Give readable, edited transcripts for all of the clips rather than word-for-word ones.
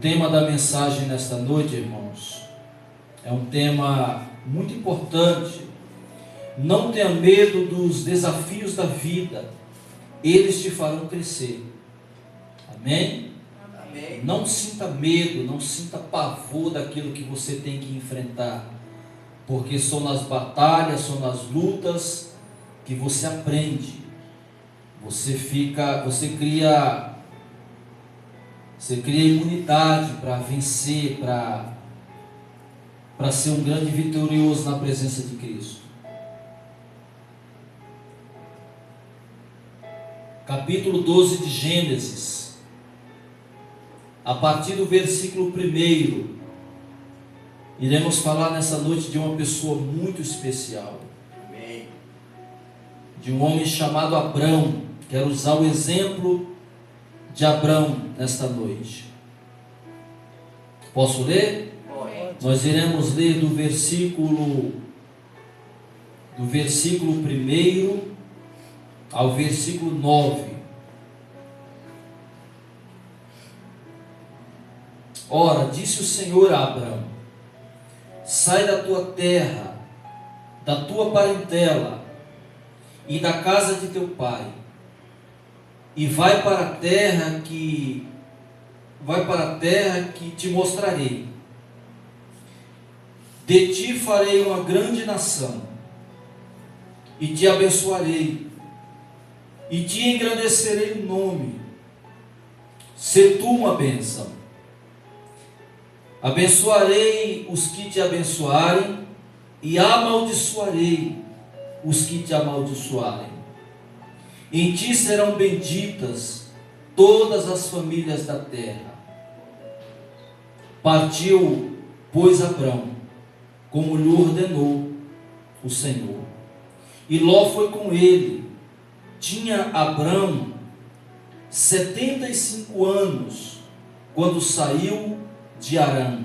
O tema da mensagem nesta noite, irmãos, é um tema muito importante. Não tenha medo dos desafios da vida, eles te farão crescer. Amém? Amém. Não sinta medo, não sinta pavor daquilo que você tem que enfrentar, porque são nas batalhas, são nas lutas que você aprende. Você cria imunidade para vencer, para ser um grande vitorioso na presença de Cristo. Capítulo 12 de Gênesis, a partir do versículo 1, iremos falar nessa noite de uma pessoa muito especial. Amém. De um homem chamado Abrão. Quero usar o exemplo de Abrão nesta noite. Posso ler? Pode. Nós iremos ler do versículo 1 ao versículo 9. Ora, disse o Senhor a Abrão: sai da tua terra, da tua parentela e da casa de teu pai, e vai para a terra que te mostrarei. De ti farei uma grande nação, e te abençoarei, e te engrandecerei o nome. Sê tu uma bênção. Abençoarei os que te abençoarem, e amaldiçoarei os que te amaldiçoarem. Em ti serão benditas todas as famílias da terra. Partiu, pois, Abrão, como lhe ordenou o Senhor. E Ló foi com ele. Tinha Abrão 75 anos, quando saiu de Harã.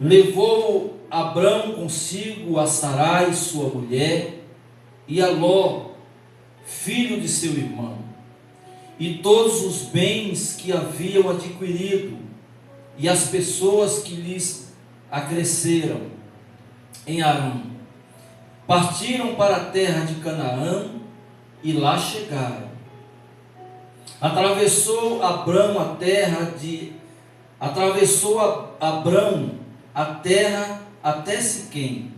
Levou Abrão consigo a Sarai, sua mulher, e a Ló, filho de seu irmão, e todos os bens que haviam adquirido, e as pessoas que lhes acresceram em Harã. Partiram para a terra de Canaã e lá chegaram. Atravessou Abrão a terra até Siquém,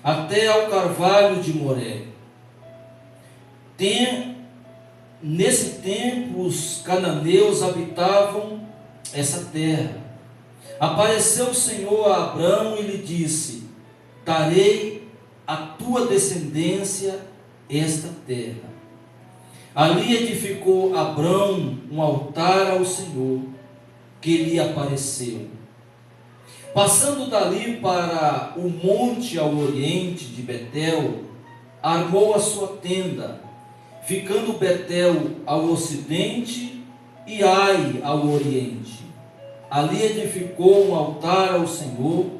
até ao carvalho de Moré. Nesse tempo os cananeus habitavam essa terra. Apareceu o Senhor a Abrão e lhe disse: darei à tua descendência esta terra. Ali edificou Abrão um altar ao Senhor, que lhe apareceu. Passando dali para o monte ao oriente de Betel, armou a sua tenda, ficando Betel ao ocidente e Ai ao oriente. Ali edificou um altar ao Senhor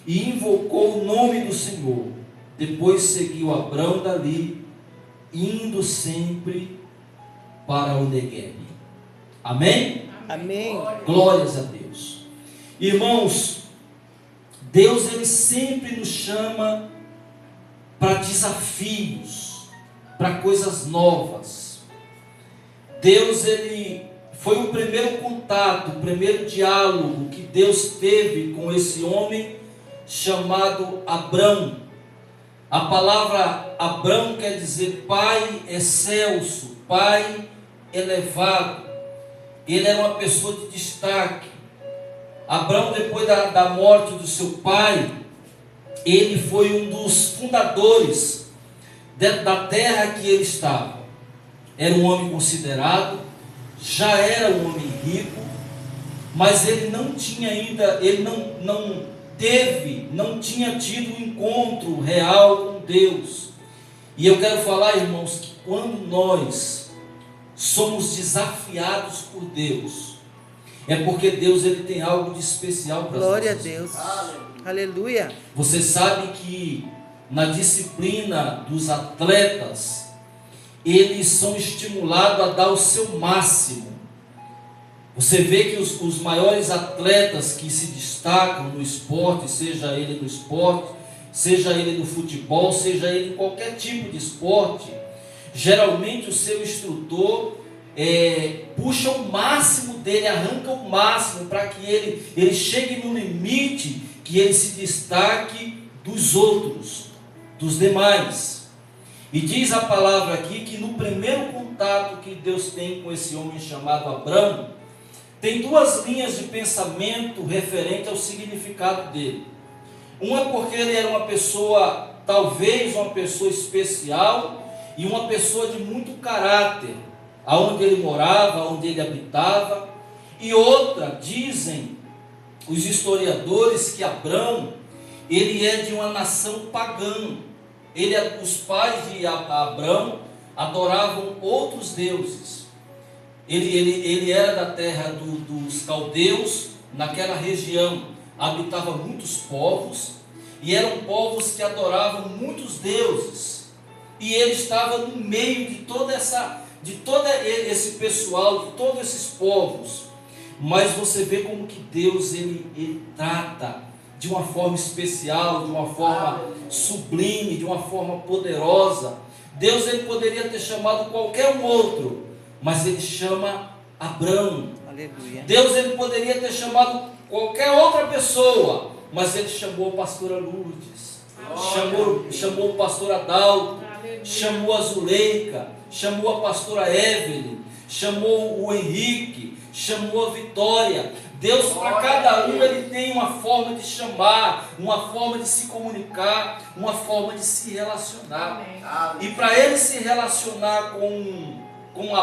e invocou o nome do Senhor. Depois seguiu Abrão dali, indo sempre para o Negueb. Amém? Amém. Glórias a Deus. Irmãos, Deus ele sempre nos chama para desafios, para coisas novas. Deus ele foi o primeiro contato, o primeiro diálogo que Deus teve com esse homem chamado Abrão. A palavra Abrão quer dizer pai excelso, pai elevado. Ele era uma pessoa de destaque. Abrão, depois da morte do seu pai, ele foi um dos fundadores da terra que ele estava. Era um homem considerado, já era um homem rico, mas ele não tinha ainda, ele não tinha tido um encontro real com Deus. E eu quero falar, irmãos, que quando nós somos desafiados por Deus, é porque Deus ele tem algo de especial para nós. Glória a Deus. Aleluia. Você sabe que na disciplina dos atletas, eles são estimulados a dar o seu máximo. Você vê que os maiores atletas que se destacam no esporte, seja ele no esporte, seja ele no futebol, seja ele em qualquer tipo de esporte, geralmente o seu instrutor puxa o máximo dele, arranca o máximo para que ele chegue no limite, que ele se destaque dos outros, dos demais. E diz a palavra aqui que no primeiro contato que Deus tem com esse homem chamado Abrão, tem duas linhas de pensamento referente ao significado dele. Uma é porque ele era uma pessoa, talvez uma pessoa especial, e uma pessoa de muito caráter, aonde ele morava, onde ele habitava. E outra, dizem os historiadores, que Abrão, ele é de uma nação pagã. Os pais de Abrão adoravam outros deuses. Ele era da terra dos caldeus, naquela região habitava muitos povos, e eram povos que adoravam muitos deuses, e ele estava no meio de todo esse pessoal, de todos esses povos. Mas você vê como que Deus ele trata de uma forma especial, de uma forma sublime, de uma forma poderosa. Deus ele poderia ter chamado qualquer um outro, mas ele chama Abrão. Aleluia. Deus ele poderia ter chamado qualquer outra pessoa, mas ele chamou a pastora Lourdes, chamou o pastor Adalto, chamou a Zuleika, chamou a pastora Evelyn, chamou o Henrique, chamou a Vitória. Deus, para cada um, ele tem uma forma de chamar, uma forma de se comunicar, uma forma de se relacionar. E para ele se relacionar com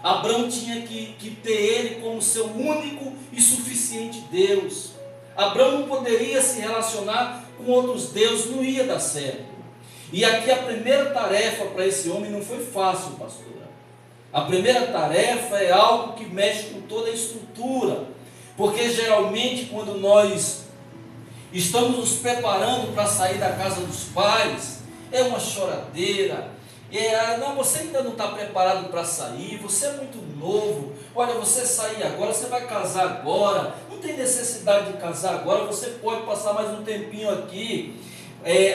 Abrão tinha que ter ele como seu único e suficiente Deus. Abrão não poderia se relacionar com outros deuses, não ia dar certo. E aqui a primeira tarefa para esse homem não foi fácil, pastora. A primeira tarefa é algo que mexe com toda a estrutura, porque geralmente quando nós estamos nos preparando para sair da casa dos pais, é uma choradeira, não, você ainda não está preparado para sair, você é muito novo, olha, você sair agora, você vai casar agora, não tem necessidade de casar agora, você pode passar mais um tempinho aqui.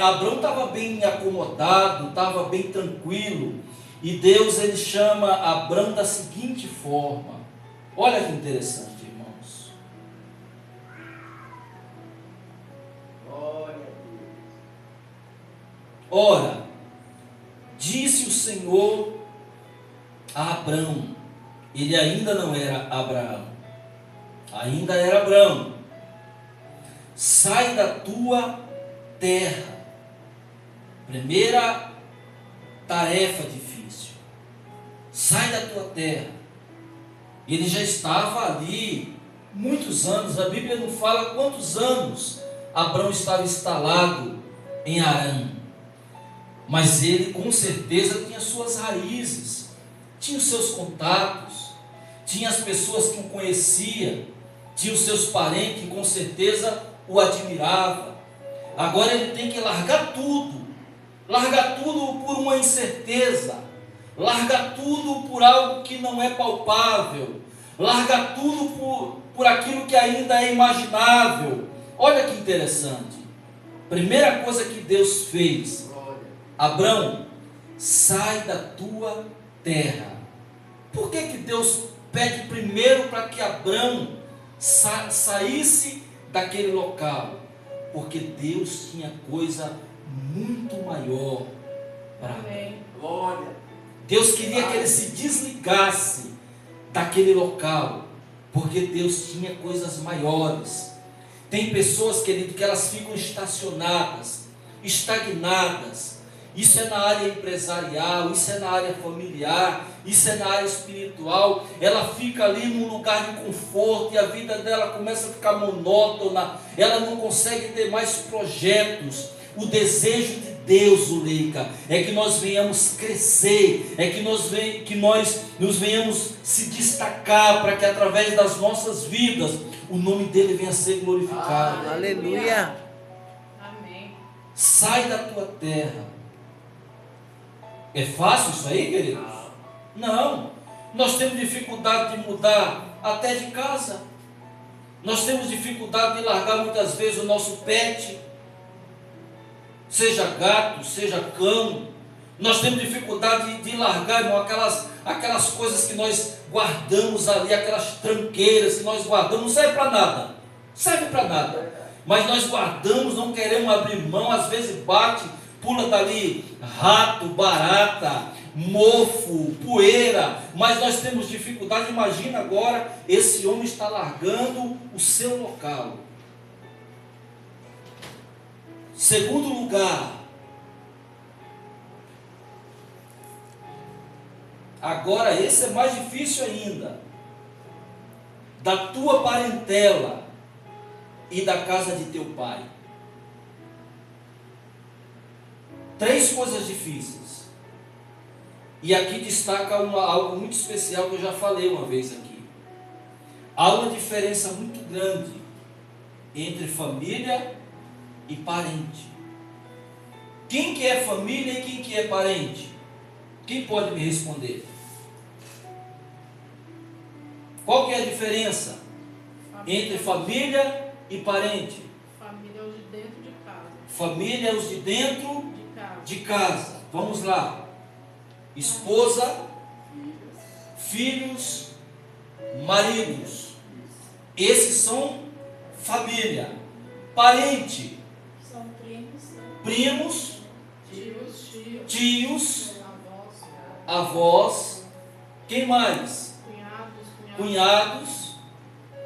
Abrão estava bem acomodado, estava bem tranquilo, e Deus ele chama Abrão da seguinte forma. Olha que interessante, irmãos. Ora, disse o Senhor a Abrão, ele ainda não era Abraão, ainda era Abrão: sai da tua terra. Primeira tarefa difícil: sai da tua terra. Ele já estava ali muitos anos, a Bíblia não fala quantos anos Abrão estava instalado em Harã, mas ele com certeza tinha suas raízes, tinha os seus contatos, tinha as pessoas que o conheciam, tinha os seus parentes que com certeza o admiravam. Agora ele tem que largar tudo por uma incerteza, largar tudo por algo que não é palpável, largar tudo por aquilo que ainda é imaginável. Olha que interessante. Primeira coisa que Deus fez: Abrão, sai da tua terra. Por que Deus pede primeiro para que Abrão saísse daquele local? Porque Deus tinha coisa muito maior para Abrão. Deus queria que ele se desligasse daquele local, porque Deus tinha coisas maiores. Tem pessoas, querido, que elas ficam estacionadas, estagnadas. Isso é na área empresarial, isso é na área familiar, isso é na área espiritual. Ela fica ali num lugar de conforto e a vida dela começa a ficar monótona. Ela não consegue ter mais projetos. O desejo de Deus, Zuleika, é que nós venhamos crescer, é que nós nos venhamos se destacar, para que através das nossas vidas o nome dele venha a ser glorificado. Aleluia. Amém. Sai da tua terra. É fácil isso aí, queridos? Não. Nós temos dificuldade de mudar até de casa. Nós temos dificuldade de largar muitas vezes o nosso pet, seja gato, seja cão. Nós temos dificuldade de largar, irmão, aquelas coisas que nós guardamos ali, aquelas tranqueiras que nós guardamos, não serve para nada, serve para nada, mas nós guardamos, não queremos abrir mão, às vezes bate, pula dali rato, barata, mofo, poeira, mas nós temos dificuldade. Imagina agora, esse homem está largando o seu local. Segundo lugar, agora esse é mais difícil ainda, da tua parentela e da casa de teu pai. 3 coisas difíceis. E aqui destaca algo muito especial que eu já falei uma vez aqui. Há uma diferença muito grande entre família e parente. Quem que é família e quem que é parente? Quem pode me responder? Qual que é a diferença entre família e parente? Família é os de dentro de casa. Família é os de dentro de casa. Vamos lá. Esposa, filhos, maridos. Esses são família. Parente. São primos. Primos. Tios. Avós. Quem mais? Cunhados.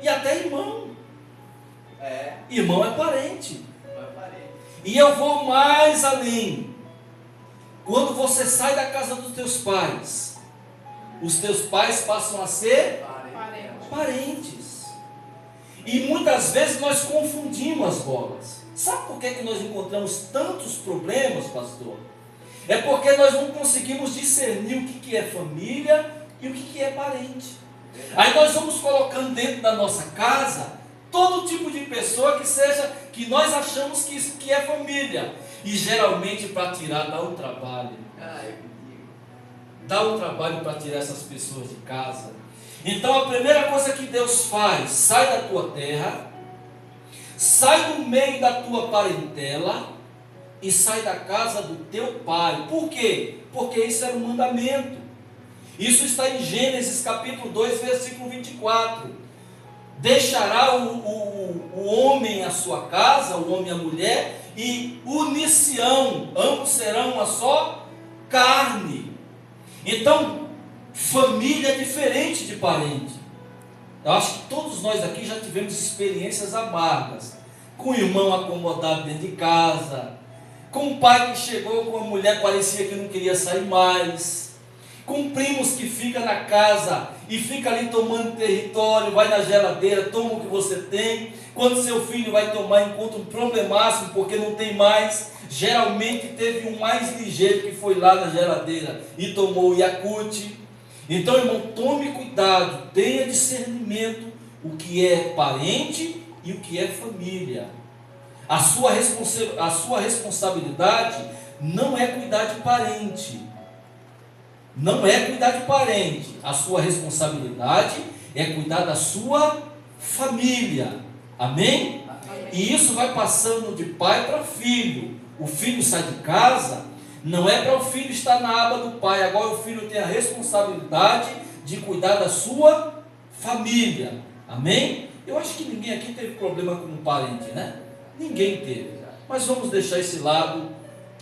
E até irmão. Irmão é parente. E eu vou mais além. Quando você sai da casa dos teus pais, os teus pais passam a ser parentes. E muitas vezes nós confundimos as bolas. Sabe por que nós encontramos tantos problemas, pastor? É porque nós não conseguimos discernir o que é família e o que é parente. Aí nós vamos colocando dentro da nossa casa todo tipo de pessoa que nós achamos que é família. E geralmente para tirar dá um trabalho. Dá um trabalho para tirar essas pessoas de casa. Então a primeira coisa que Deus faz: sai da tua terra, sai do meio da tua parentela e sai da casa do teu pai. Por quê? Porque isso era um mandamento. Isso está em Gênesis capítulo 2, versículo 24. Deixará o homem a sua casa, o homem e a mulher, e unir-se-ão, ambos serão uma só carne. Então, família é diferente de parente. Eu acho que todos nós aqui já tivemos experiências amargas, com o irmão acomodado dentro de casa, com um pai que chegou com uma mulher que parecia que não queria sair mais, com primos que ficam na casa e fica ali tomando território, vai na geladeira, toma o que você tem. Quando seu filho vai tomar, encontra um problemaço porque não tem mais. Geralmente teve um mais ligeiro que foi lá na geladeira e tomou o Yakult. Então, irmão, tome cuidado, tenha discernimento o que é parente e o que é família. A sua responsabilidade não é cuidar de parente. Não é cuidar de parente. A sua responsabilidade é cuidar da sua família. Amém? E isso vai passando de pai para filho. O filho sai de casa, não é para o filho estar na aba do pai. Agora o filho tem a responsabilidade de cuidar da sua família. Amém? Eu acho que ninguém aqui teve problema com um parente, né? Ninguém teve. Mas vamos deixar esse lado,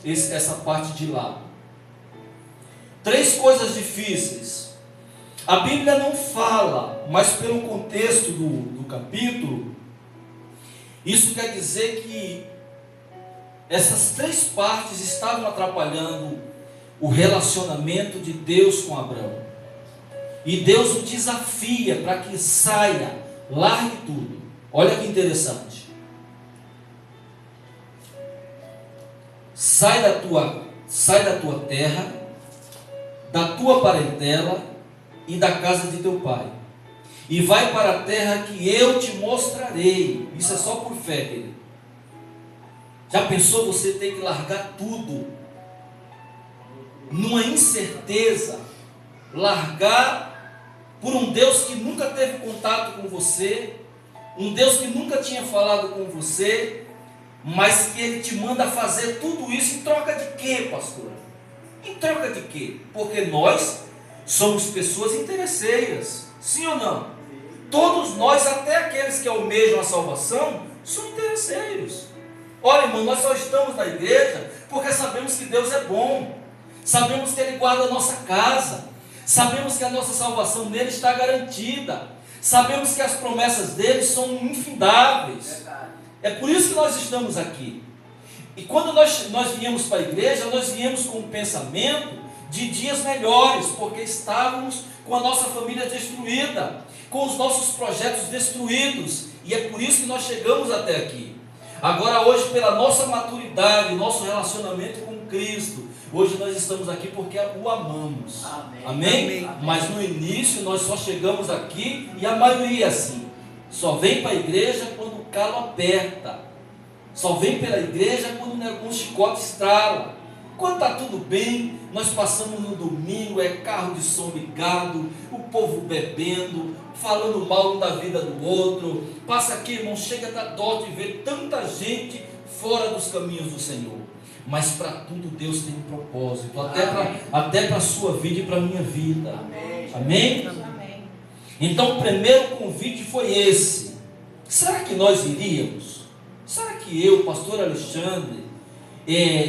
essa parte de lado. 3 coisas difíceis. A Bíblia não fala, mas pelo contexto do capítulo, isso quer dizer que essas 3 partes estavam atrapalhando o relacionamento de Deus com Abraão. E Deus o desafia para que saia, largue tudo. Olha que interessante. Sai da tua terra, da tua parentela e da casa de teu pai, e vai para a terra que eu te mostrarei. Isso é só por fé, querido. Já pensou você ter que largar tudo, numa incerteza, largar por um Deus que nunca teve contato com você, um Deus que nunca tinha falado com você, mas que Ele te manda fazer tudo isso em troca de quê, pastor? Em troca de quê? Porque nós somos pessoas interesseiras, sim ou não? Todos nós, até aqueles que almejam a salvação, são interesseiros. Olha, irmão, nós só estamos na igreja porque sabemos que Deus é bom, sabemos que Ele guarda a nossa casa, sabemos que a nossa salvação nele está garantida, sabemos que as promessas dele são infindáveis. É por isso que nós estamos aqui. E quando nós viemos para a igreja, nós viemos com um pensamento de dias melhores, porque estávamos com a nossa família destruída, com os nossos projetos destruídos, e é por isso que nós chegamos até aqui. Agora hoje, pela nossa maturidade, nosso relacionamento com Cristo, hoje nós estamos aqui porque o amamos. Amém? Amém? Mas no início nós só chegamos aqui, e a maioria é assim, só vem para a igreja quando o calo aperta, só vem pela igreja quando algum chicote estrala. Quando está tudo bem, nós passamos no domingo, é carro de som ligado, o povo bebendo, falando mal um da vida do outro. Passa aqui, irmão, chega da dó de ver tanta gente fora dos caminhos do Senhor. Mas para tudo Deus tem um propósito, até para a sua vida e para a minha vida. Amém? Amém? Amém. Então o primeiro convite foi esse. Será que nós iríamos? Será que eu, pastor Alexandre,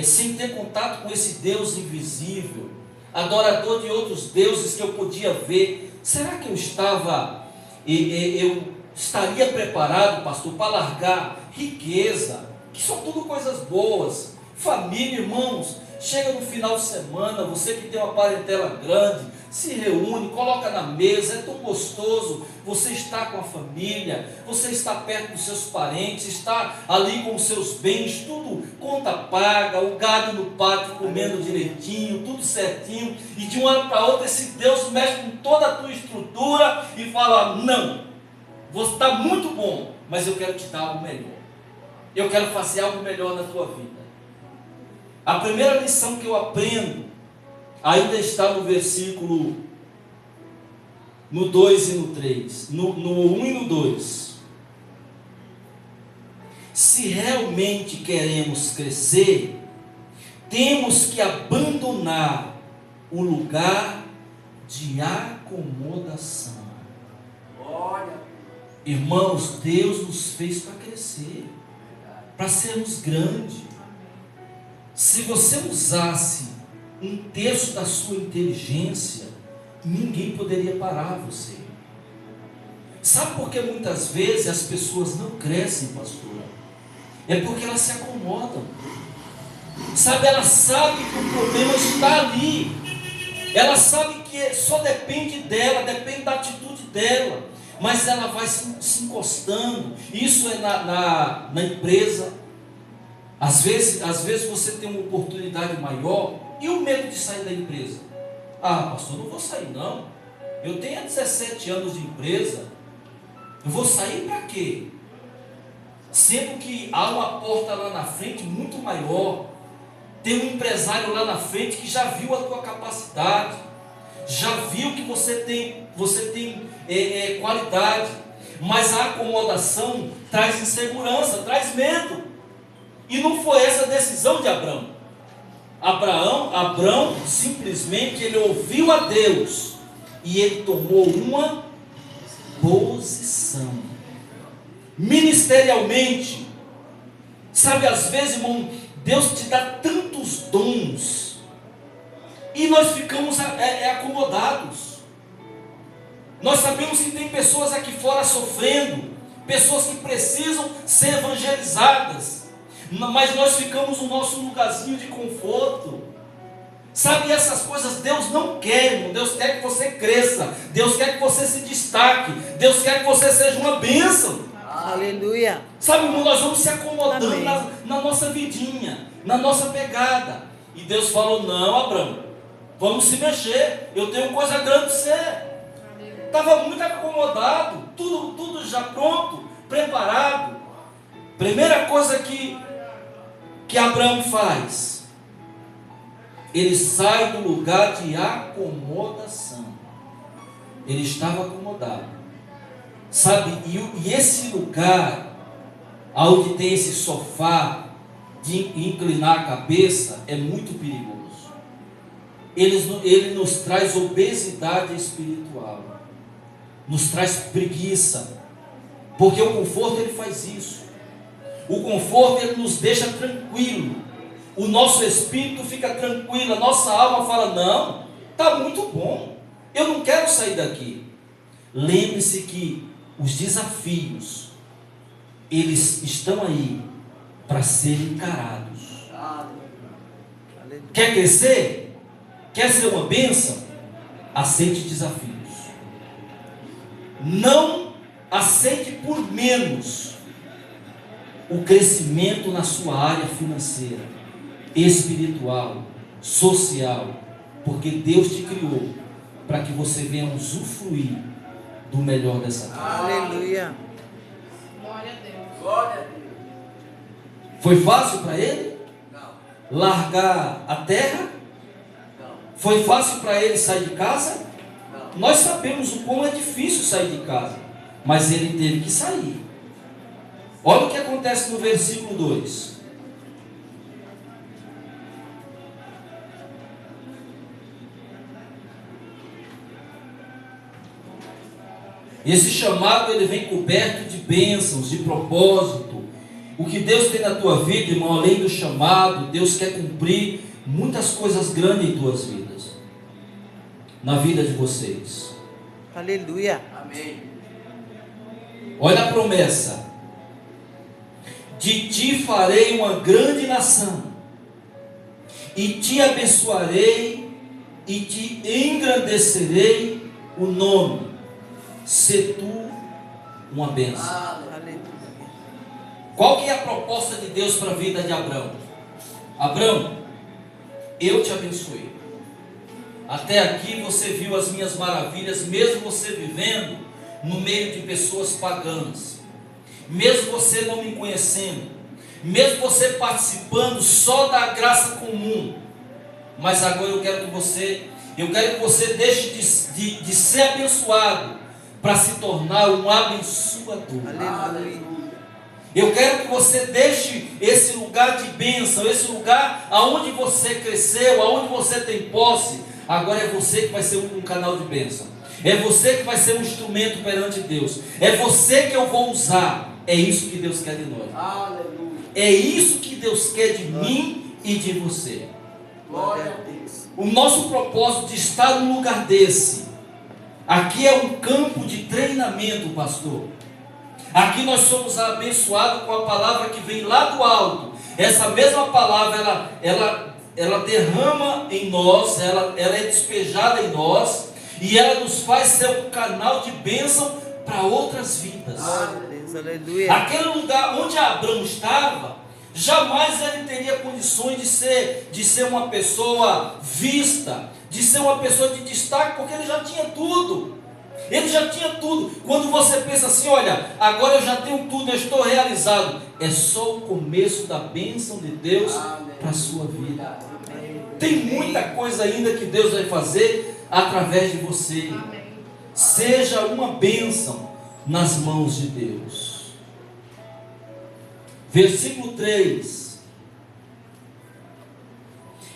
sem ter contato com esse Deus invisível, adorador de outros deuses que eu podia ver, será que eu estaria preparado, pastor, para largar riqueza, que são tudo coisas boas, família, irmãos? Chega no final de semana, você que tem uma parentela grande, se reúne, coloca na mesa, é tão gostoso, você está com a família, você está perto dos seus parentes, está ali com os seus bens, tudo conta paga, o gado no pátio comendo direitinho, tudo certinho, e de uma hora para outra esse Deus mexe com toda a tua estrutura e fala: não, você está muito bom, mas eu quero te dar algo melhor, eu quero fazer algo melhor na tua vida. A primeira lição que eu aprendo ainda está no versículo, no 2 e no 3, no 1 e no 2. Se realmente queremos crescer, temos que abandonar o lugar de acomodação. Olha, irmãos, Deus nos fez para crescer, para sermos grandes. Se você usasse 1/3 da sua inteligência, ninguém poderia parar você. Sabe por que muitas vezes as pessoas não crescem, pastora? É porque elas se acomodam. Sabe, ela sabe que o problema está ali. Ela sabe que só depende dela, depende da atitude dela. Mas ela vai se encostando. Isso é na empresa. Às vezes você tem uma oportunidade maior, e o medo de sair da empresa? Ah, pastor, não vou sair não. Eu tenho 17 anos de empresa, eu vou sair para quê? Sendo que há uma porta lá na frente muito maior, tem um empresário lá na frente que já viu a tua capacidade, já viu que você tem qualidade, mas a acomodação traz insegurança, traz medo. E não foi essa a decisão de Abrão. Abrão simplesmente ele ouviu a Deus e ele tomou uma posição. Ministerialmente, sabe, às vezes, irmão, Deus te dá tantos dons e nós ficamos acomodados. Nós sabemos que tem pessoas aqui fora sofrendo, pessoas que precisam ser evangelizadas, mas nós ficamos no nosso lugarzinho de conforto. Sabe, essas coisas Deus não quer, irmão. Deus quer que você cresça, Deus quer que você se destaque, Deus quer que você seja uma bênção. Aleluia. Sabe, irmão, nós vamos se acomodando na nossa vidinha, na nossa pegada. E Deus falou: não, Abraão, vamos se mexer, eu tenho coisa grande para você. Estava muito acomodado, tudo já pronto, preparado. Primeira coisa que Abraão faz, ele sai do lugar de acomodação. ele estava acomodado. Sabe, e esse lugar, onde tem esse sofá de inclinar a cabeça, é muito perigoso. Ele nos traz obesidade espiritual, nos traz preguiça, porque o conforto ele faz isso. O conforto ele nos deixa tranquilo, o nosso espírito fica tranquilo, a nossa alma fala: não, está muito bom, eu não quero sair daqui. Lembre-se que os desafios, eles estão aí para serem encarados. Quer crescer? Quer ser uma bênção? Aceite desafios. Não aceite por menos o crescimento na sua área financeira, espiritual, social, porque Deus te criou para que você venha usufruir do melhor dessa terra. Aleluia. Glória a Deus. Glória a Deus. Foi fácil para ele Não. largar a terra? Não. Foi fácil para ele sair de casa? Não. Nós sabemos o quão é difícil sair de casa, mas ele teve que sair. Olha o que acontece no versículo 2. Esse chamado ele vem coberto de bênçãos, de propósito. O que Deus tem na tua vida, irmão, além do chamado, Deus quer cumprir muitas coisas grandes em tuas vidas, na vida de vocês. Aleluia. Amém. Olha a promessa: de ti farei uma grande nação, e te abençoarei, e te engrandecerei o nome. Se tu uma bênção. Aleluia. Qual que é a proposta de Deus para a vida de Abraão? Abraão, eu te abençoei. Até aqui você viu as minhas maravilhas, mesmo você vivendo no meio de pessoas pagãs, mesmo você não me conhecendo, mesmo você participando só da graça comum. Mas agora eu quero que você deixe de ser abençoado para se tornar um abençoador. Aleluia. Eu quero que você deixe esse lugar de bênção, esse lugar aonde você cresceu, aonde você tem posse. Agora é você que vai ser um canal de bênção. É você que vai ser um instrumento perante Deus. É você que eu vou usar. É isso que Deus quer de nós. Aleluia. É isso que Deus quer de mim e de você. Glória a Deus. O nosso propósito de estar num lugar desse, aqui é um campo de treinamento, pastor. Aqui nós somos abençoados com a palavra que vem lá do alto. Essa mesma palavra, ela derrama em nós, ela é despejada em nós, e ela nos faz ser um canal de bênção para outras vidas. Aleluia. Aquele lugar onde Abraão estava, jamais ele teria condições de ser uma pessoa vista, de ser uma pessoa de destaque, porque ele já tinha tudo. Ele já tinha tudo. Quando você pensa assim: olha, agora eu já tenho tudo, eu estou realizado, é só o começo da bênção de Deus para a sua vida. Tem muita coisa ainda que Deus vai fazer através de você. Amém. Seja uma bênção nas mãos de Deus. Versículo 3.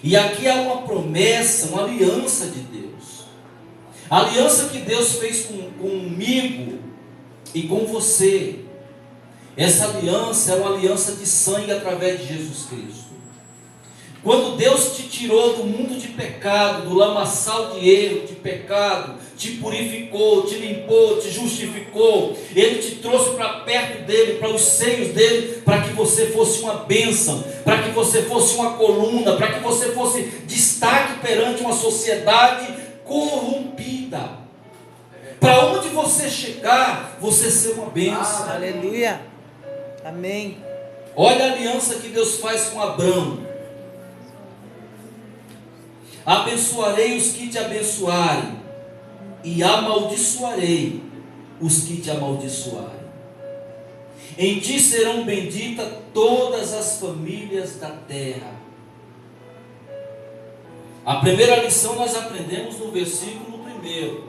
E aqui há uma promessa, uma aliança de Deus. A aliança que Deus fez comigo e com você. Essa aliança é uma aliança de sangue através de Jesus Cristo. Quando Deus te tirou do mundo de pecado, do lamaçal de erro, de pecado, te purificou, te limpou, te justificou, Ele te trouxe para perto dEle, para os seios dEle, para que você fosse uma bênção, para que você fosse uma coluna, para que você fosse destaque perante uma sociedade corrompida. Para onde você chegar, você ser uma bênção. Aleluia. Amém. Olha a aliança que Deus faz com Abraão. Abençoarei os que te abençoarem, e amaldiçoarei os que te amaldiçoarem. Em ti serão benditas todas as famílias da terra. A primeira lição nós aprendemos no versículo 1.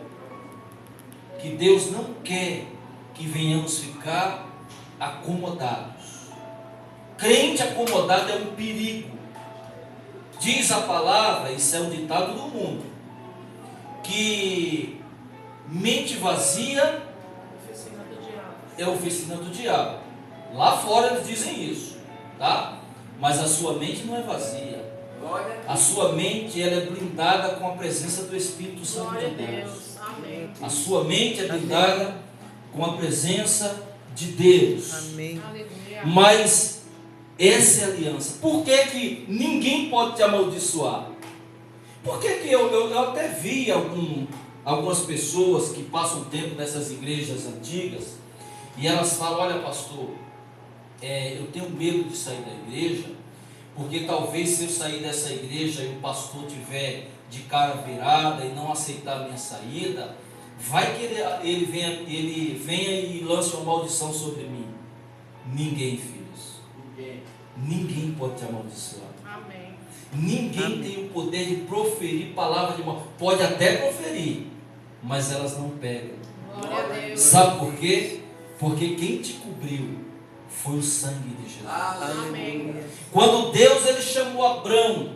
que Deus não quer que venhamos ficar acomodados. Crente acomodado é um perigo. Diz a palavra, isso é um ditado do mundo, que mente vazia Oficina do diabo. é oficina do diabo. Lá fora eles dizem isso, tá? Mas a sua mente não é vazia. Glória a A sua mente, ela é blindada com a presença do Espírito Santo Glória a de Deus. Deus. Amém. A sua mente é blindada com a presença de Deus. Amém. Aleluia. Mas essa é a aliança. Por que que ninguém pode te amaldiçoar? Por que que eu até vi algumas pessoas que passam tempo nessas igrejas antigas e elas falam, olha pastor, eu tenho medo de sair da igreja, porque talvez se eu sair dessa igreja e o pastor tiver de cara virada e não aceitar a minha saída, vai que ele venha e lance uma maldição sobre mim. Ninguém, filhos. Ninguém pode te amaldiçoar. Amém. Ninguém tem o poder de proferir palavras de mal. Pode até proferir, mas elas não pegam. Glória a Deus. Sabe por quê? Porque quem te cobriu foi o sangue de Jesus. Amém. Quando Deus ele chamou Abrão,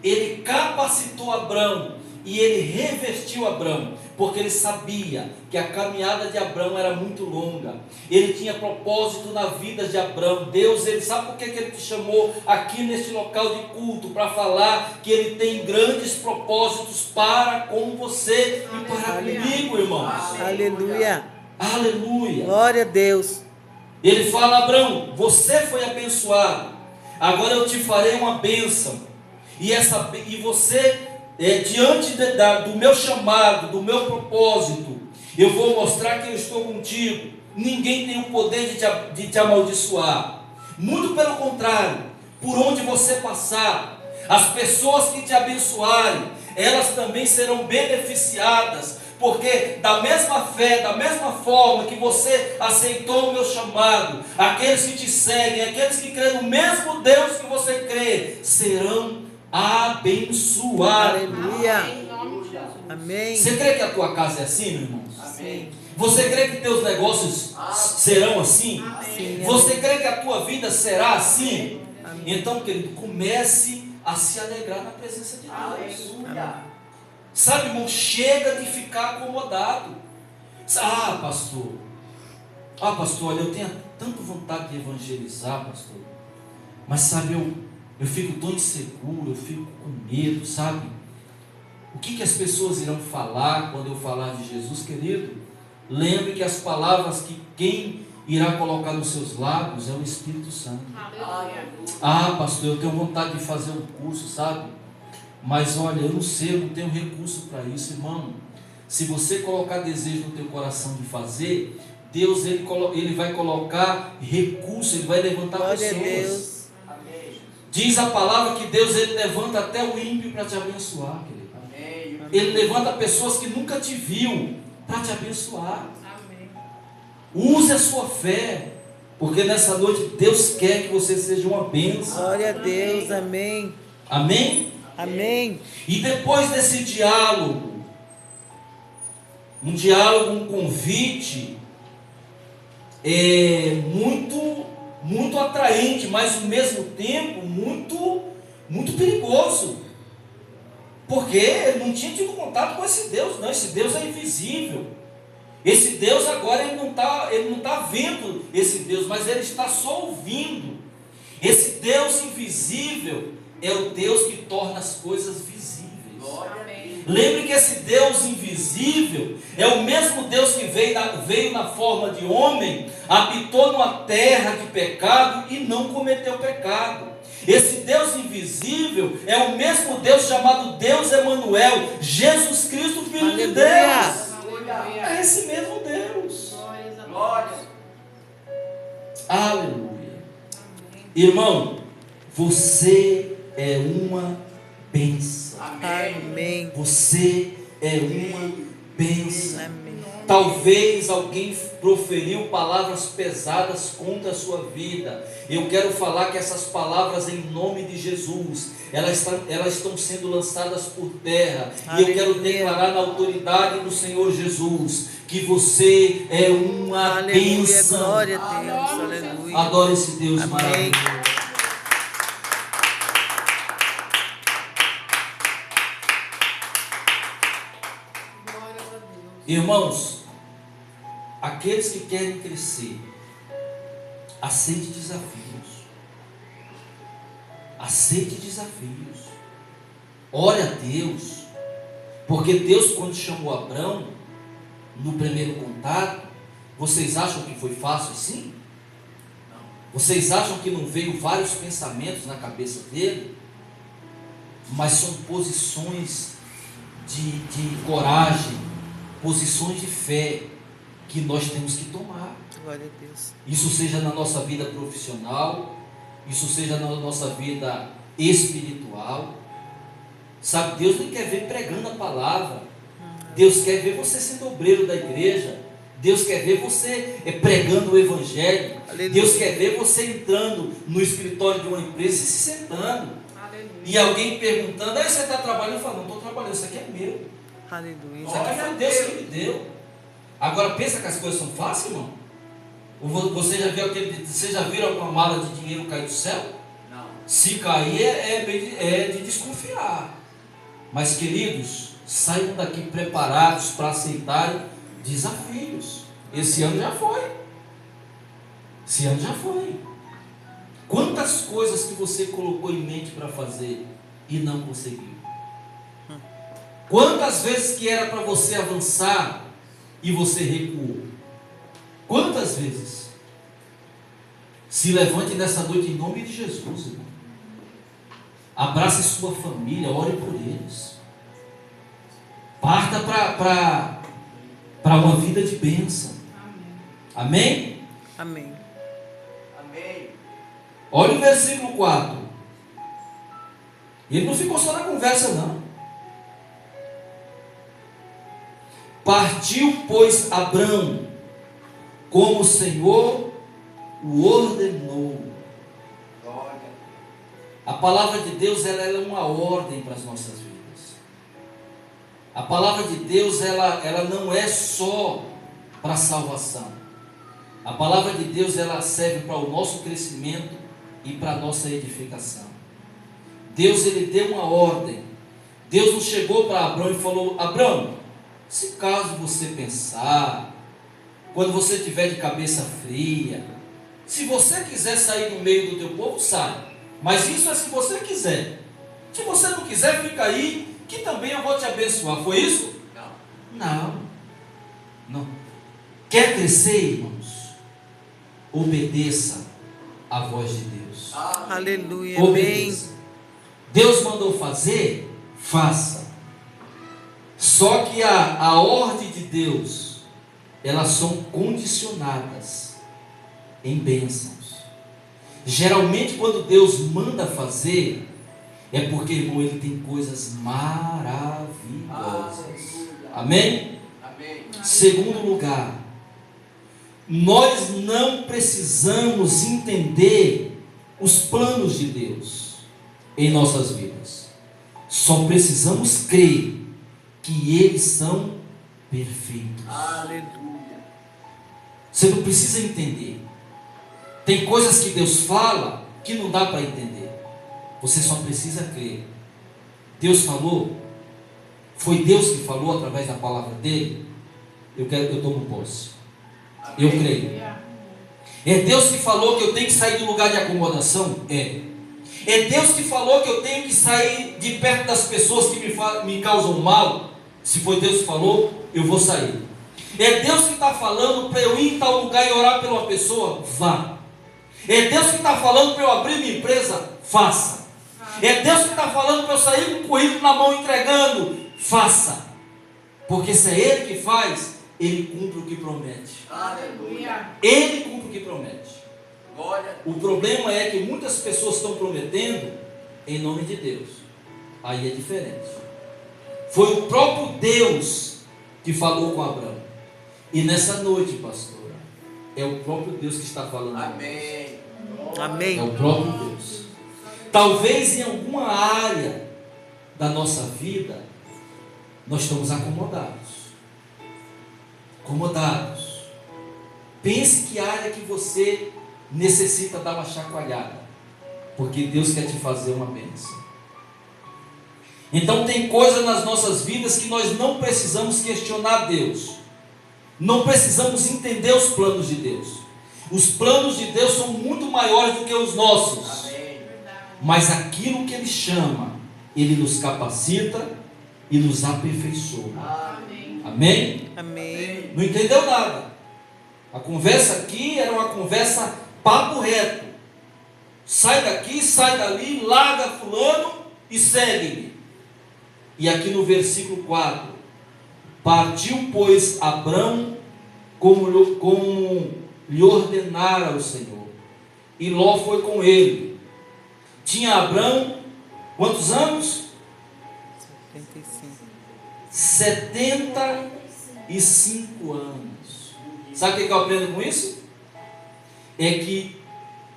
ele capacitou Abrão e ele revestiu Abrão, porque ele sabia que a caminhada de Abrão era muito longa. Ele tinha propósito na vida de Abrão. Deus, ele sabe por que ele te chamou aqui neste local de culto, para falar que ele tem grandes propósitos para com você e para comigo, irmãos. Aleluia. Aleluia. Glória a Deus. Ele fala, Abrão, você foi abençoado, agora eu te farei uma bênção, e você, diante do meu chamado, do meu propósito, eu vou mostrar que eu estou contigo. Ninguém tem o poder de te amaldiçoar, muito pelo contrário, por onde você passar, as pessoas que te abençoarem, elas também serão beneficiadas, porque da mesma fé, da mesma forma que você aceitou o meu chamado, aqueles que te seguem, aqueles que creem no mesmo Deus que você crê, serão abençoados. Aleluia. Amém. Em nome de Jesus. Amém. Você crê que a tua casa é assim, meu irmão? Amém. Você crê que teus negócios serão assim? Sim, Você crê que a tua vida será assim? Amém. Então, querido, comece a se alegrar na presença de Deus. Aleluia. Sabe, irmão, chega de ficar acomodado. Ah, pastor, olha, eu tenho tanta vontade de evangelizar, pastor, mas sabe, eu fico tão inseguro, eu fico com medo, sabe? O que as pessoas irão falar quando eu falar de Jesus, querido? Lembre que as palavras que quem irá colocar nos seus lábios é o Espírito Santo. Aleluia. Ah, pastor, eu tenho vontade de fazer um curso, sabe? Mas olha, eu não sei, eu não tenho recurso para isso, irmão. Se você colocar desejo no teu coração de fazer, Deus ele vai colocar recurso, ele vai levantar Glória a pessoas. Deus. Amém. Diz a palavra que Deus ele levanta até o ímpio para te abençoar, querido. Amém. Ele levanta pessoas que nunca te viu para te abençoar. Amém. Use a sua fé, porque nessa noite Deus quer que você seja uma bênção. Glória a Deus. Amém. Amém? Amém. E depois desse diálogo, um convite muito atraente, mas ao mesmo tempo muito perigoso, porque ele não tinha tido contato com esse Deus, não. Esse Deus é invisível. Esse Deus agora ele não está vendo esse Deus, mas ele está só ouvindo. Esse Deus invisível é o Deus que torna as coisas visíveis. Amém. Lembre que esse Deus invisível é o mesmo Deus que veio na forma de homem, habitou numa terra de pecado e não cometeu pecado. Esse Deus invisível é o mesmo Deus chamado Deus Emanuel, Jesus Cristo, Filho de Deus. Aleluia. É esse mesmo Deus. Glórias a Deus. Glória. Aleluia. Irmão, você é uma bênção. Amém. Você é uma bênção. Amém. Talvez alguém proferiu palavras pesadas contra a sua vida. Eu quero falar que essas palavras, em nome de Jesus, elas estão sendo lançadas por terra. E eu quero declarar na autoridade do Senhor Jesus que você é uma Aleluia, bênção. glória a Deus, aleluia. Adore esse Deus Amém. maravilhoso. Glórias a Deus. Irmãos, aqueles que querem crescer, aceite desafios. Aceite desafios. Ore a Deus. Porque Deus, quando chamou Abrão, no primeiro contato, vocês acham que foi fácil assim? Não. Vocês acham que não veio vários pensamentos na cabeça dele? Mas são posições de coragem, posições de fé que nós temos que tomar. Glória a Deus. Isso seja na nossa vida profissional, isso seja na nossa vida espiritual. Sabe, Deus não quer ver pregando a palavra. Deus quer ver você sendo obreiro da igreja. Deus quer ver você pregando o evangelho. Aleluia. Deus quer ver você entrando no escritório de uma empresa e se sentando. Aleluia. E alguém perguntando: aí você está trabalhando? Eu falo: não estou trabalhando, isso aqui é meu. Aleluia. Isso aqui foi Deus que me deu. Agora pensa que as coisas são fáceis, irmão? Você já viram alguma mala de dinheiro cair do céu? Não. Se cair é de desconfiar. Mas, queridos, saiam daqui preparados para aceitarem desafios. Esse ano já foi. Esse ano já foi. Quantas coisas que você colocou em mente para fazer e não conseguiu? Quantas vezes que era para você avançar e você recuou? Quantas vezes? Se levante nessa noite em nome de Jesus, irmão. Abrace sua família, ore por eles. Parta para uma vida de bênção. Amém? Amém. Amém. Olha o versículo 4. Ele não ficou só na conversa, não. Partiu, pois, Abrão, como o Senhor o ordenou. Glória. A palavra de Deus, ela é uma ordem para as nossas vidas. A palavra de Deus, ela não é só para a salvação. A palavra de Deus, ela serve para o nosso crescimento e para a nossa edificação. Deus, ele deu uma ordem. Deus não chegou para Abrão e falou: Abrão, se caso você pensar, quando você estiver de cabeça fria, se você quiser sair do meio do teu povo, sai. Mas isso é se você quiser. Se você não quiser, fica aí, que também eu vou te abençoar. Foi isso? Não. Não. Quer crescer, irmãos? Obedeça à voz de Deus. Aleluia. Amém. Obedeça. Deus mandou fazer, faça. Só que a ordem de Deus, elas são condicionadas em bênçãos. Geralmente quando Deus manda fazer, é porque, irmão, ele tem coisas maravilhosas. Amém? Amém. Segundo lugar, nós não precisamos entender os planos de Deus em nossas vidas. Só precisamos crer que eles são perfeitos. Aleluia. Você não precisa entender. Tem coisas que Deus fala que não dá para entender. Você só precisa crer. Deus falou, foi Deus que falou através da palavra dele. Eu tomo posse. Eu creio. É Deus que falou que eu tenho que sair do lugar de acomodação? É Deus que falou que eu tenho que sair de perto das pessoas que me causam mal? Se foi Deus que falou, eu vou sair. É Deus que está falando para eu ir em tal lugar e orar pela pessoa? Vá. É Deus que está falando para eu abrir minha empresa? Faça. É Deus que está falando para eu sair com o currículo na mão entregando? Faça. Porque se é Ele que faz, Ele cumpre o que promete. Aleluia. Ele cumpre o que promete. Glória. O problema é que muitas pessoas estão prometendo em nome de Deus. Aí é diferente. Foi o próprio Deus que falou com Abraão. E nessa noite, pastora, É o próprio Deus que está falando. Amém. Amém. É o próprio Deus. Talvez em alguma área da nossa vida nós estamos acomodados. Acomodados. Pense que área que você necessita dar uma chacoalhada, porque Deus quer te fazer uma bênção. Então tem coisas nas nossas vidas que nós não precisamos questionar Deus. Não precisamos entender os planos de Deus. Os planos de Deus são muito maiores do que os nossos. Amém. Mas aquilo que Ele chama, Ele nos capacita e nos aperfeiçoa. Amém. Amém? Amém. Não entendeu nada. A conversa aqui era uma conversa papo reto. Sai daqui, sai dali, larga fulano e segue-me. E aqui no versículo 4: partiu, pois, Abrão como lhe ordenara o Senhor, e Ló foi com ele. Tinha Abrão quantos anos? 75 anos. Sabe o que eu aprendo com isso? É que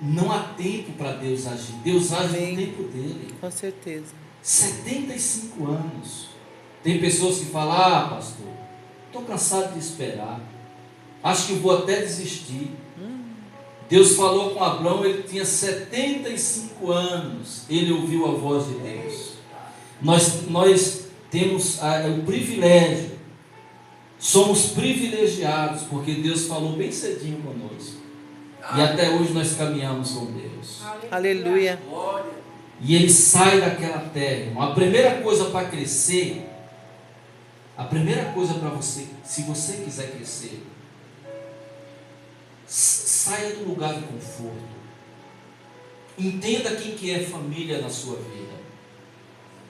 não há tempo para Deus agir. Deus age no tempo dele. Com certeza. 75 anos. Tem pessoas que falam: ah, pastor, estou cansado de esperar, acho que vou até desistir. Deus falou com Abrão, ele tinha 75 anos, ele ouviu a voz de Deus. Nós temos o privilégio, somos privilegiados, porque Deus falou bem cedinho conosco, e até hoje nós caminhamos com Deus. Aleluia. Glória. E ele sai daquela terra, irmão. A primeira coisa para crescer, a primeira coisa para você, se você quiser crescer, saia do lugar de conforto. Entenda quem que é família na sua vida.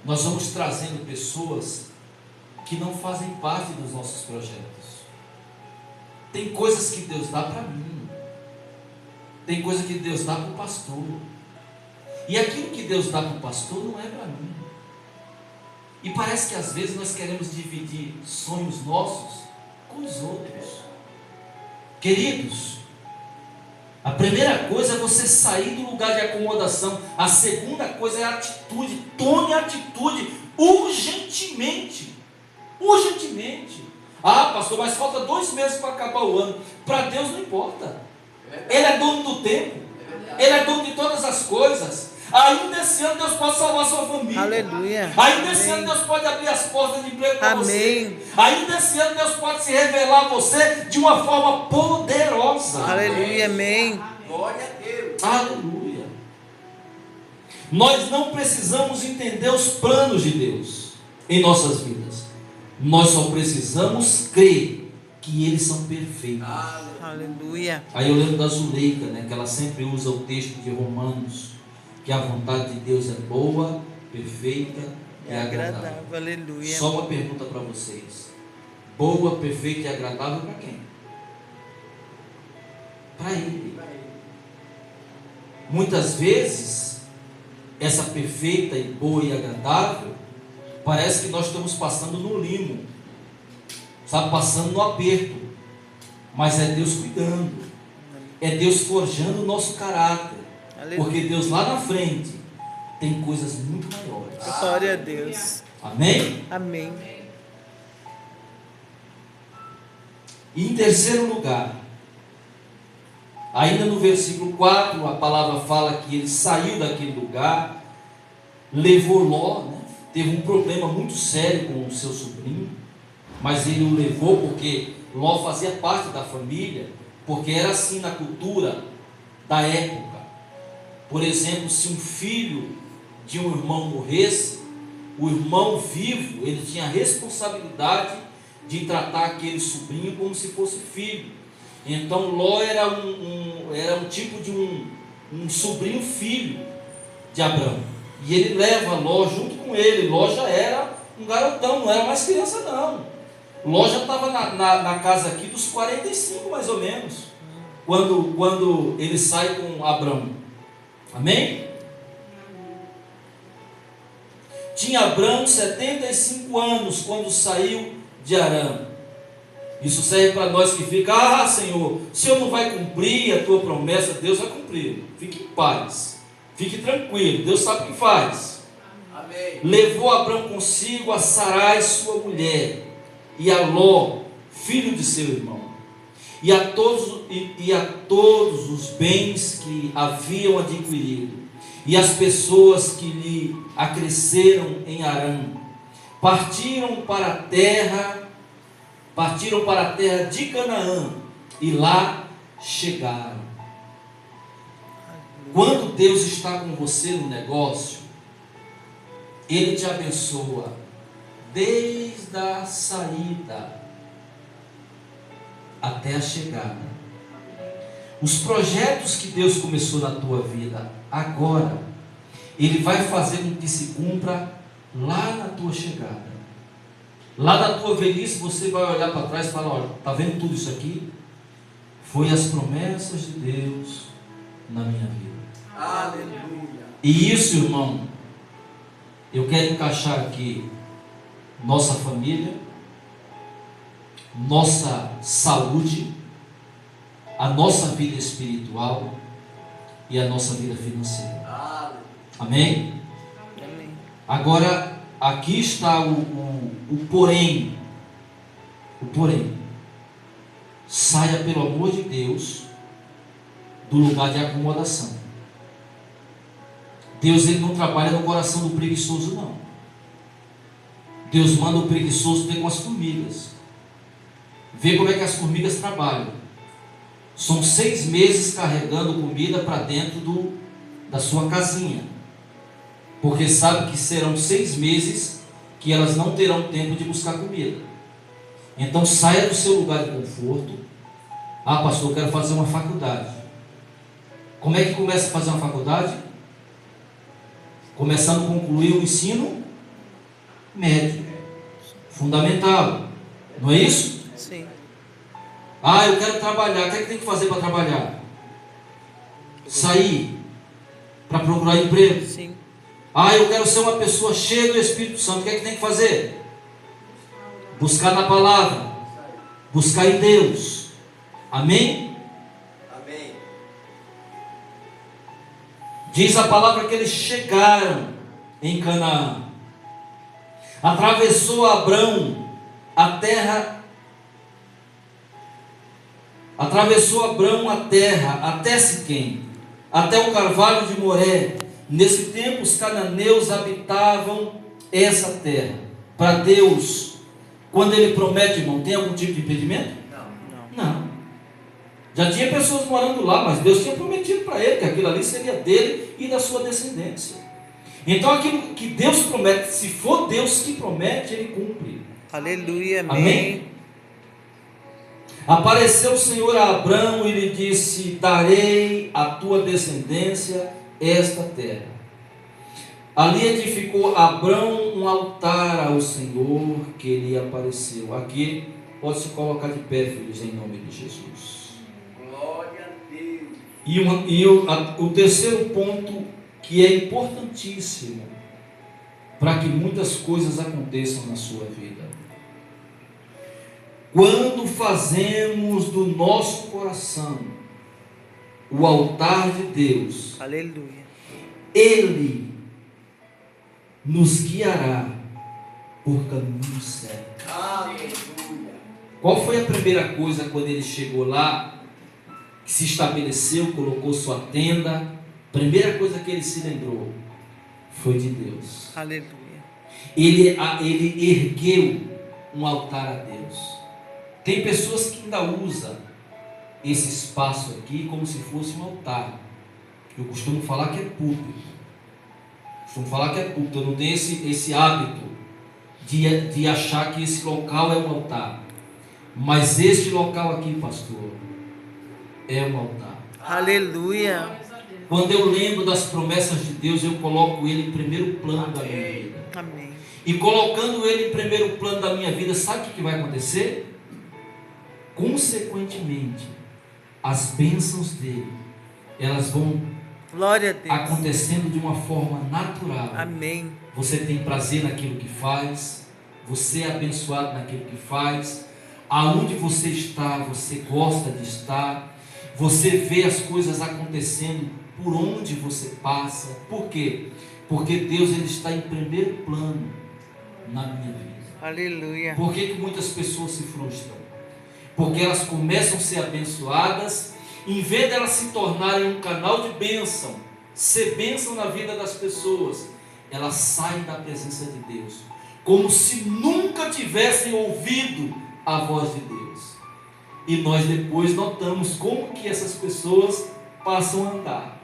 Nós vamos trazendo pessoas que não fazem parte dos nossos projetos. Tem coisas que Deus dá para mim, tem coisa que Deus dá para o pastor, e aquilo que Deus dá para o pastor não é para mim. E parece que às vezes nós queremos dividir sonhos nossos com os outros. Queridos, a primeira coisa é você sair do lugar de acomodação. A segunda coisa é a atitude. Tome atitude urgentemente. Urgentemente. Ah, pastor, mas falta 2 meses para acabar o ano. Para Deus não importa. Ele é dono do tempo. Ele é dono de todas as coisas. Ainda esse ano Deus pode salvar a sua família. Aleluia. Ainda esse Amém. ano Deus pode abrir as portas de emprego para Amém. você. Ainda esse ano Deus pode se revelar a você de uma forma poderosa. Aleluia. Amém. Glória a Deus. Aleluia. Nós não precisamos entender os planos de Deus em nossas vidas. Nós só precisamos crer que eles são perfeitos. Aleluia. Aí eu lembro da Zuleika, né, que ela sempre usa o texto de Romanos, que a vontade de Deus é boa, perfeita e agradável. Aleluia. Só uma pergunta para vocês: boa, perfeita e agradável para quem? Para Ele. Muitas vezes essa perfeita e boa e agradável parece que nós estamos passando no limo, sabe, passando no aperto, mas é Deus cuidando, é Deus forjando o nosso caráter. Aleluia. Porque Deus lá na frente tem coisas muito maiores. Glória a Deus. Amém? Amém. E em terceiro lugar, ainda no versículo 4, a palavra fala que ele saiu daquele lugar, levou Ló, né? Teve um problema muito sério com o seu sobrinho, mas ele o levou porque Ló fazia parte da família, porque era assim na cultura da época. Por exemplo, se um filho de um irmão morresse, o irmão vivo, ele tinha a responsabilidade de tratar aquele sobrinho como se fosse filho. Então Ló era um tipo de um sobrinho filho de Abrão, e ele leva Ló junto com ele. Ló já era um garotão, não era mais criança não. Ló já estava na casa aqui dos 45 mais ou menos, quando ele sai com Abrão. Amém? Tinha Abrão 75 anos quando saiu de Harã. Isso serve para nós que fica, ah Senhor, o Senhor não vai cumprir a tua promessa. Deus vai cumprir. Fique em paz, fique tranquilo, Deus sabe o que faz. Amém. Levou Abrão consigo a Sarai sua mulher, e a Ló, filho de seu irmão, e a todos os bens que haviam adquirido, e as pessoas que lhe acresceram em Harã, partiram para a terra de Canaã, e lá chegaram. Quando Deus está com você no negócio, Ele te abençoa desde a saída até a chegada. Os projetos que Deus começou na tua vida agora, Ele vai fazer com que se cumpra lá na tua chegada. Lá na tua velhice você vai olhar para trás e falar, olha, está vendo tudo isso aqui? Foi as promessas de Deus na minha vida. Aleluia. E isso, irmão, eu quero encaixar aqui nossa família, nossa saúde, a nossa vida espiritual e a nossa vida financeira. Amém? Amém. Agora, aqui está o porém. O porém. Saia, pelo amor de Deus, do lugar de acomodação. Deus, Ele não trabalha no coração do preguiçoso, não. Deus manda o preguiçoso ter com as formigas. Vê como é que as formigas trabalham. São 6 meses carregando comida para dentro da sua casinha, porque sabe que serão 6 meses que elas não terão tempo de buscar comida. Então saia do seu lugar de conforto. Ah, pastor, eu quero fazer uma faculdade. Como é que começa a fazer uma faculdade? Começando a concluir o ensino médio, fundamental, não é isso? Sim. Ah, eu quero trabalhar. O que é que tem que fazer para trabalhar? Sair para procurar emprego. Sim. Ah, eu quero ser uma pessoa cheia do Espírito Santo. O que é que tem que fazer? Buscar na palavra, buscar em Deus. Amém? Amém. Diz a palavra que eles chegaram em Canaã. Atravessou Abrão a terra até Siquém, até o carvalho de Moré. Nesse tempo os cananeus habitavam essa terra. Para Deus, quando Ele promete, irmão, tem algum tipo de impedimento? Não. Já tinha pessoas morando lá, mas Deus tinha prometido para ele que aquilo ali seria dele e da sua descendência. Então aquilo que Deus promete, se for Deus que promete, Ele cumpre. Aleluia. Amém. Amém? Apareceu o Senhor a Abrão e lhe disse: darei à tua descendência esta terra. Ali edificou Abrão um altar ao Senhor que lhe apareceu. Aqui pode se colocar de pé, filhos, em nome de Jesus. Glória a Deus. E o terceiro ponto, que é importantíssimo para que muitas coisas aconteçam na sua vida. Quando fazemos do nosso coração o altar de Deus, Aleluia. Ele nos guiará por caminho certo. Aleluia. Qual foi a primeira coisa quando ele chegou lá, que se estabeleceu, colocou sua tenda? Primeira coisa que ele se lembrou foi de Deus. Aleluia. Ele ergueu um altar a Deus. Tem pessoas que ainda usam esse espaço aqui como se fosse um altar. Eu costumo falar que é púlpito. Eu não tenho esse hábito de achar que esse local é um altar. Mas este local aqui, pastor, é um altar. Aleluia. Quando eu lembro das promessas de Deus, eu coloco Ele em primeiro plano da minha vida. Amém. E colocando Ele em primeiro plano da minha vida, sabe o que vai acontecer? Consequentemente, as bênçãos dele, elas vão Glória a Deus. acontecendo de uma forma natural. Amém. Você tem prazer naquilo que faz, você é abençoado naquilo que faz, Aonde você está, você gosta de estar, você vê as coisas acontecendo por onde você passa. Por quê? Porque Deus, ele está em primeiro plano na minha vida. Aleluia. Por que muitas pessoas se frustram? Porque elas começam a ser abençoadas, em vez de elas se tornarem um canal de bênção, ser bênção na vida das pessoas, elas saem da presença de Deus, como se nunca tivessem ouvido a voz de Deus. E nós depois notamos como que essas pessoas passam a andar.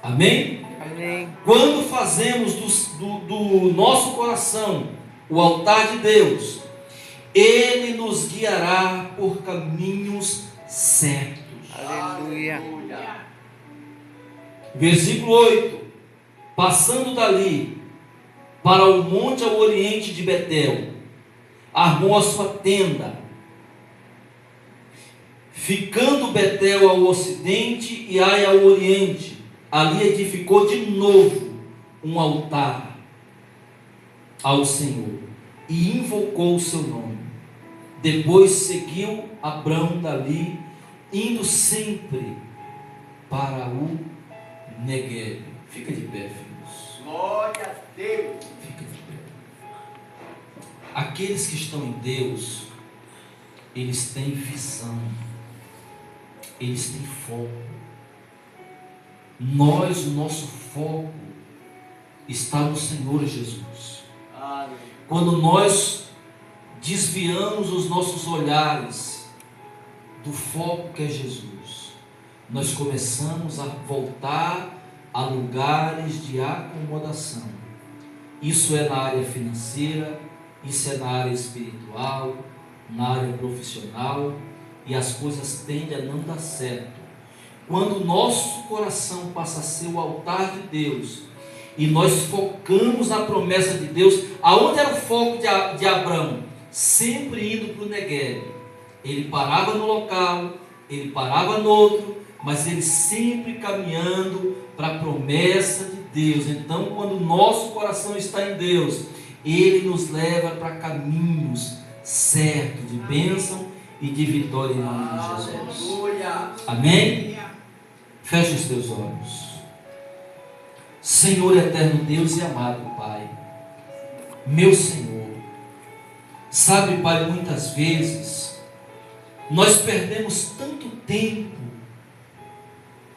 Amém? Amém. Quando fazemos do nosso coração o altar de Deus, Ele nos guiará por caminhos certos. Aleluia. Versículo 8: passando dali para o monte ao oriente de Betel, armou a sua tenda, ficando Betel ao ocidente e Ai ao oriente. Ali edificou de novo um altar ao Senhor e invocou o seu nome. Depois seguiu Abrão dali, indo sempre para o Negueb. Fica de pé, filhos. Glória a Deus. Fica de pé. Aqueles que estão em Deus, eles têm visão, eles têm foco. Nós, o nosso foco está no Senhor Jesus. Aleluia. Quando nós desviamos os nossos olhares do foco que é Jesus, nós começamos a voltar a lugares de acomodação. Isso é na área financeira, isso é na área espiritual, na área profissional, e as coisas tendem a não dar certo. Quando o nosso coração passa a ser o altar de Deus, e nós focamos na promessa de Deus, aonde era o foco de Abrão? Sempre indo para o Negueb. Ele parava no local, ele parava no outro, mas ele sempre caminhando para a promessa de Deus. Então, quando o nosso coração está em Deus, Ele nos leva para caminhos certos de bênção e de vitória em nome de Jesus. Aleluia. Amém? Feche os teus olhos. Senhor eterno Deus e amado Pai, meu Senhor, sabe, Pai, muitas vezes nós perdemos tanto tempo,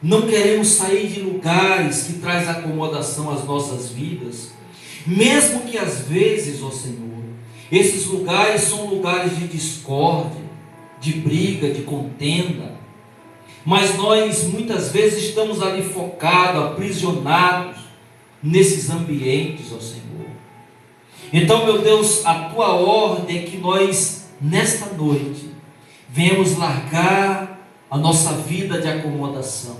não queremos sair de lugares que traz acomodação às nossas vidas, mesmo que às vezes, ó Senhor, esses lugares são lugares de discórdia, de briga, de contenda, mas nós muitas vezes estamos ali focados, aprisionados nesses ambientes, ó Senhor. Então, meu Deus, a tua ordem é que nós, nesta noite, venhamos largar a nossa vida de acomodação.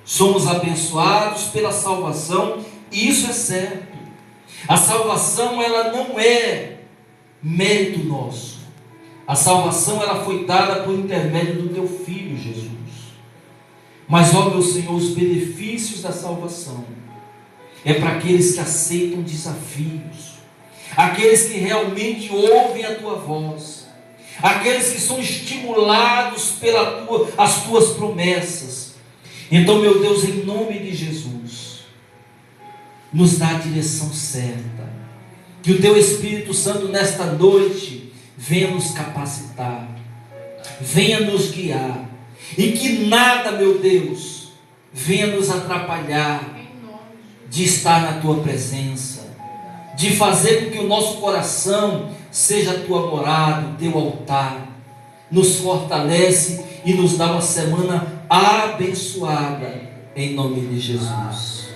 Somos abençoados pela salvação, e isso é certo. A salvação, ela não é mérito nosso. A salvação, ela foi dada por intermédio do teu Filho Jesus. Mas, ó meu Senhor, os benefícios da salvação é para aqueles que aceitam desafios, aqueles que realmente ouvem a tua voz, aqueles que são estimulados pelas tuas promessas. Então, meu Deus, em nome de Jesus, nos dá a direção certa, que o teu Espírito Santo nesta noite venha nos capacitar, venha nos guiar, e que nada, meu Deus, venha nos atrapalhar de estar na tua presença, de fazer com que o nosso coração seja a tua morada, o teu altar. Nos fortalece e nos dá uma semana abençoada, em nome de Jesus.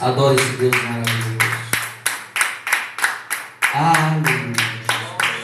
Adore esse Deus maravilhoso. Aleluia.